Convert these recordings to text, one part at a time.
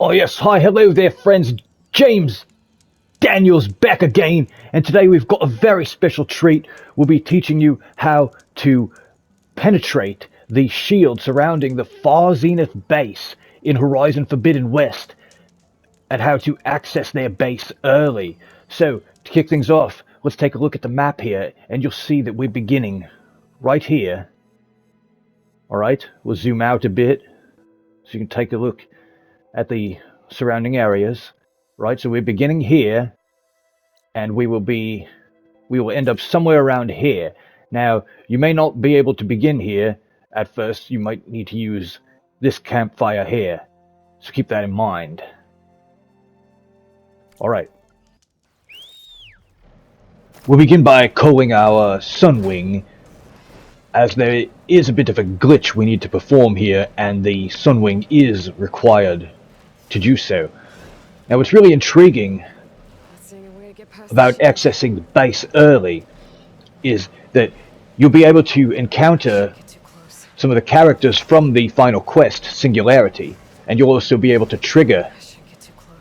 Oh yes, hi, hello there friends, James Daniels back again, and today we've got a very special treat. We'll be teaching you how to penetrate the shield surrounding the Far Zenith Base in Horizon Forbidden West, and how to access their base early. So, to kick things off, let's take a look at the map here, and you'll see that we're beginning right here. Alright, we'll zoom out a bit, so you can take a look at the surrounding areas. Right, so we're beginning here, and we will end up somewhere around here. Now, you may not be able to begin here at first. You might need to use this campfire here, so keep that in mind. Alright. We'll begin by culling our Sunwing, as there is a bit of a glitch we need to perform here, and the Sunwing is required to do so. Now, what's really intriguing about accessing the base early is that you'll be able to encounter some of the characters from the final quest, Singularity, and you'll also be able to trigger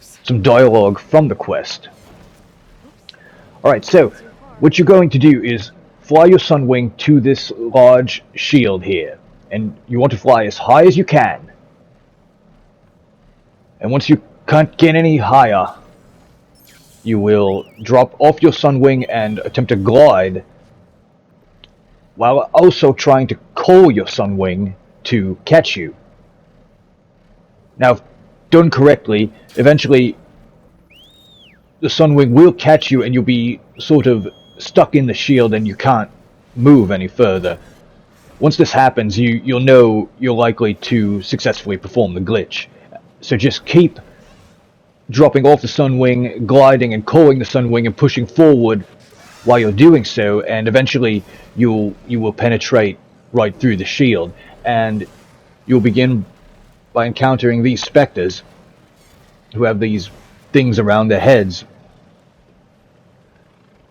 some dialogue from the quest. Alright, so what you're going to do is fly your Sunwing to this large shield here, and you want to fly as high as you can. And once you can't get any higher, you will drop off your Sunwing and attempt to glide, while also trying to call your Sunwing to catch you. Now, if done correctly, eventually the Sunwing will catch you and you'll be sort of stuck in the shield and you can't move any further. Once this happens, you'll know you're likely to successfully perform the glitch. So just keep dropping off the Sunwing, gliding and calling the Sunwing and pushing forward while you're doing so, and eventually you will penetrate right through the shield, and you'll begin by encountering these specters who have these things around their heads.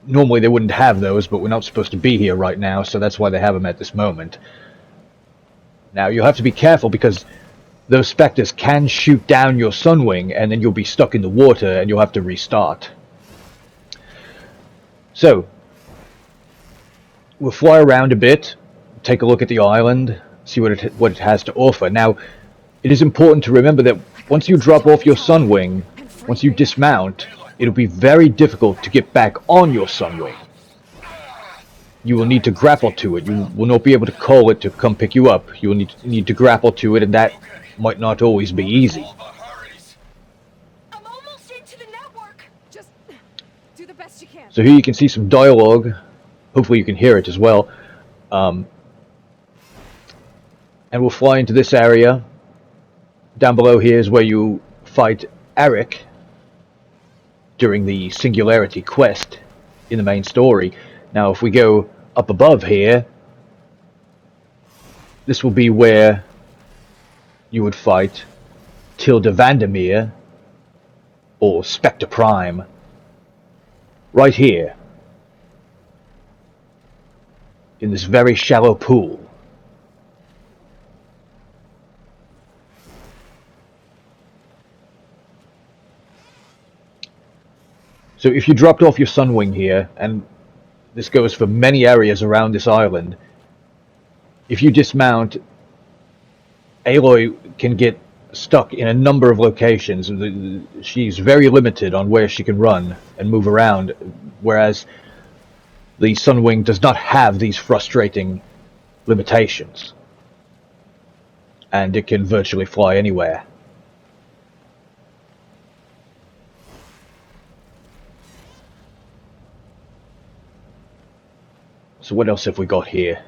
Normally they wouldn't have those, but we're not supposed to be here right now, so that's why they have them at this moment. Now you'll have to be careful, because those specters can shoot down your Sunwing, and then you'll be stuck in the water and you'll have to restart. So, we'll fly around a bit, take a look at the island, see what it has to offer. Now, it is important to remember that once you drop off your Sunwing, once you dismount, it'll be very difficult to get back on your Sunwing. You will need to grapple to it. You will not be able to call it to come pick you up. You will need to grapple to it, and that might not always be easy. I'm almost into the network. Just do the best you can. So here you can see some dialogue. Hopefully you can hear it as well. And we'll fly into this area. Down below here is where you fight Eric during the Singularity quest in the main story. Now if we go up above here, this will be where you would fight Tilda Vandermeer, or Spectre Prime, right here, in this very shallow pool. So if you dropped off your Sunwing here, and this goes for many areas around this island, if you dismount, Aloy can get stuck in a number of locations. She's very limited on where she can run and move around, whereas the Sunwing does not have these frustrating limitations, and it can virtually fly anywhere. So what else have we got here?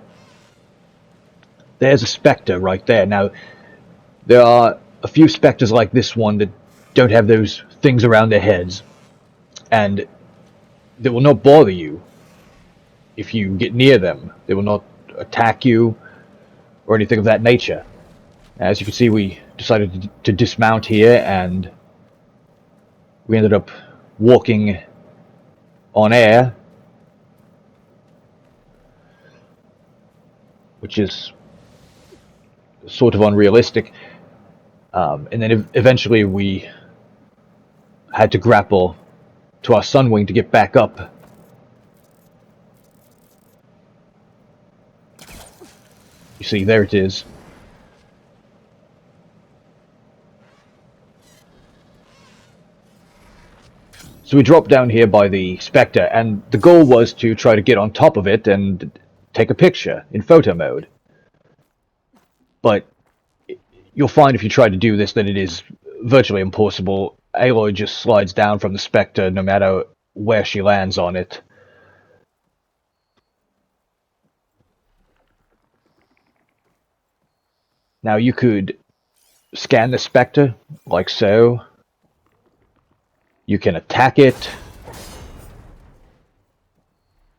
There's a Spectre right there. Now, there are a few Spectres like this one that don't have those things around their heads, and they will not bother you if you get near them. They will not attack you or anything of that nature. As you can see, we decided to dismount here, and we ended up walking on air, which is sort of unrealistic. And then eventually we had to grapple to our sunwing to get back up. You see, there it is. So we dropped down here by the Spectre, and the goal was to try to get on top of it and take a picture in photo mode. But you'll find if you try to do this that it is virtually impossible. Aloy just slides down from the Spectre no matter where she lands on it. Now you could scan the Spectre, like so. You can attack it.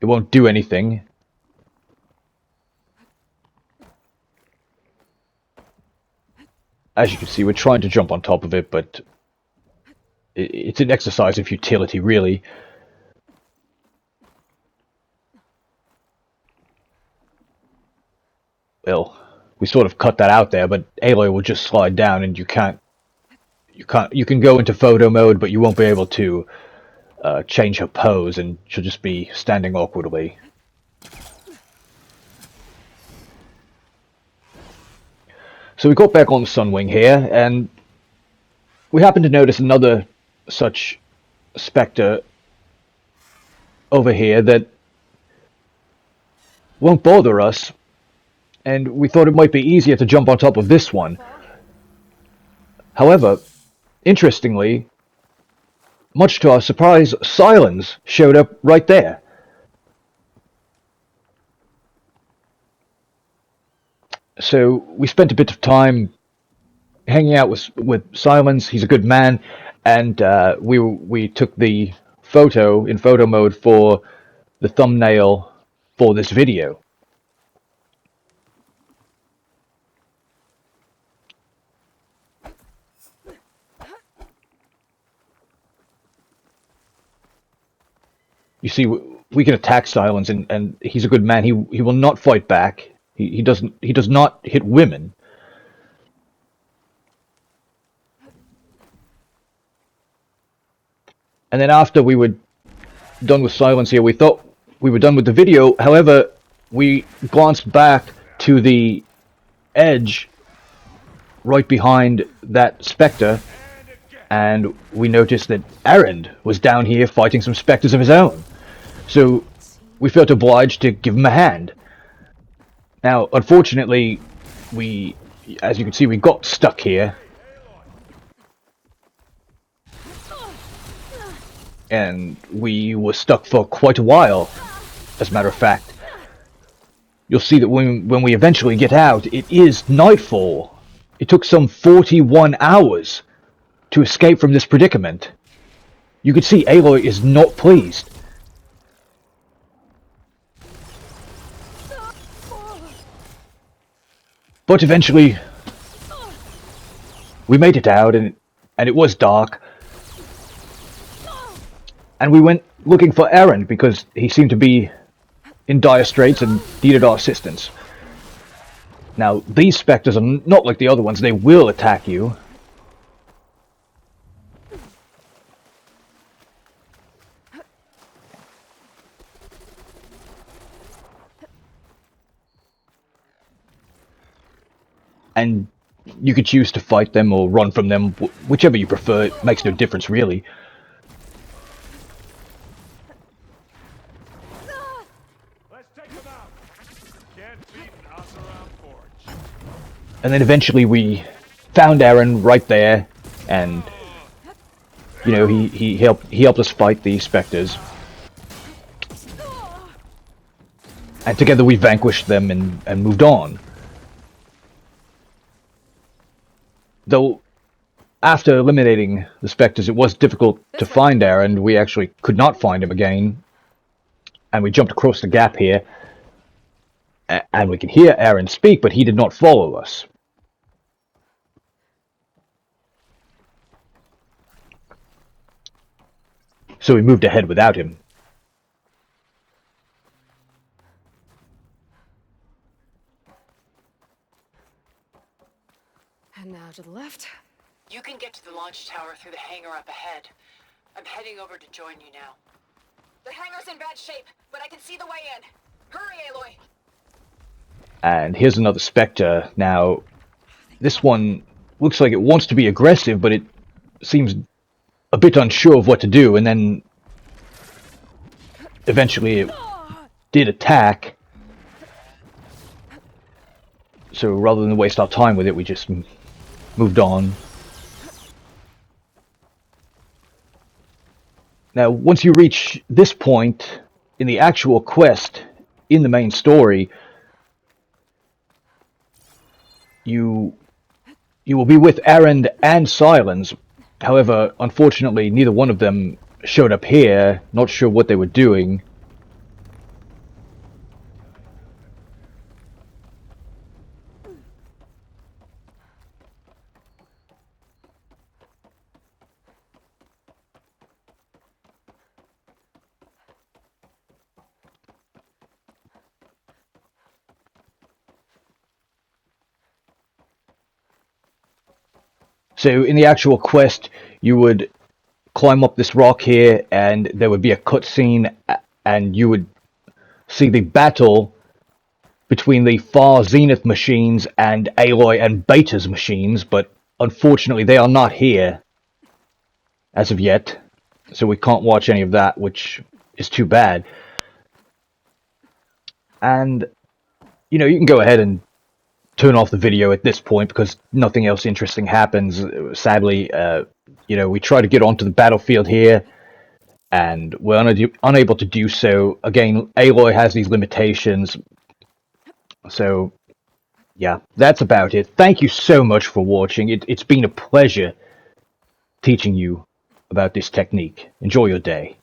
It won't do anything. As you can see, we're trying to jump on top of it, but it's an exercise in futility, really. Well, we sort of cut that out there, but Aloy will just slide down, and you can go into photo mode, but you won't be able to change her pose, and she'll just be standing awkwardly. So we got back on the Sunwing here, and we happened to notice another such Spectre over here that won't bother us, and we thought it might be easier to jump on top of this one. However, interestingly, much to our surprise, Silence showed up right there. So we spent a bit of time hanging out with Silence. He's a good man, and we took the photo in photo mode for the thumbnail for this video. You see, we can attack Silence, and he's a good man. He will not fight back. He does not hit women. And then after we were done with Silence here, we thought we were done with the video. However, we glanced back to the edge right behind that Spectre, and we noticed that Erend was down here fighting some Spectres of his own. So we felt obliged to give him a hand. Now, unfortunately, as you can see, we got stuck here. And we were stuck for quite a while, as a matter of fact. You'll see that when we eventually get out, it is nightfall. It took some 41 hours to escape from this predicament. You can see Aloy is not pleased. But eventually, we made it out, and it was dark. And we went looking for Erend because he seemed to be in dire straits and needed our assistance. Now, these Spectres are not like the other ones. They will attack you. And you could choose to fight them or run from them, whichever you prefer. It makes no difference, really. And then eventually we found Erend right there, and you know he helped us fight the Spectres, and together we vanquished them and moved on. Though after eliminating the Spectres, it was difficult to find Erend. We actually could not find him again, and we jumped across the gap here, and we can hear Erend speak, but he did not follow us. So we moved ahead without him. And now to the left. You can get to the launch tower through the hangar up ahead. I'm heading over to join you now. The hangar's in bad shape, but I can see the way in. Hurry, Aloy! And here's another Spectre. Now, this one looks like it wants to be aggressive, but it seems a bit unsure of what to do, and then eventually it did attack. So rather than waste our time with it, we just moved on. Now, once you reach this point in the actual quest, in the main story, you will be with Erend and Silence. However, unfortunately, neither one of them showed up here. Not sure what they were doing. So in the actual quest, you would climb up this rock here, and there would be a cutscene, and you would see the battle between the Far Zenith machines and Aloy and Beta's machines, but unfortunately they are not here as of yet, so we can't watch any of that, which is too bad. And, you know, you can go ahead and turn off the video at this point because nothing else interesting happens. Sadly, you know, we try to get onto the battlefield here, and we're unable to do so. Again, Aloy has these limitations. So, yeah, that's about it. Thank you so much for watching. It's been a pleasure teaching you about this technique. Enjoy your day.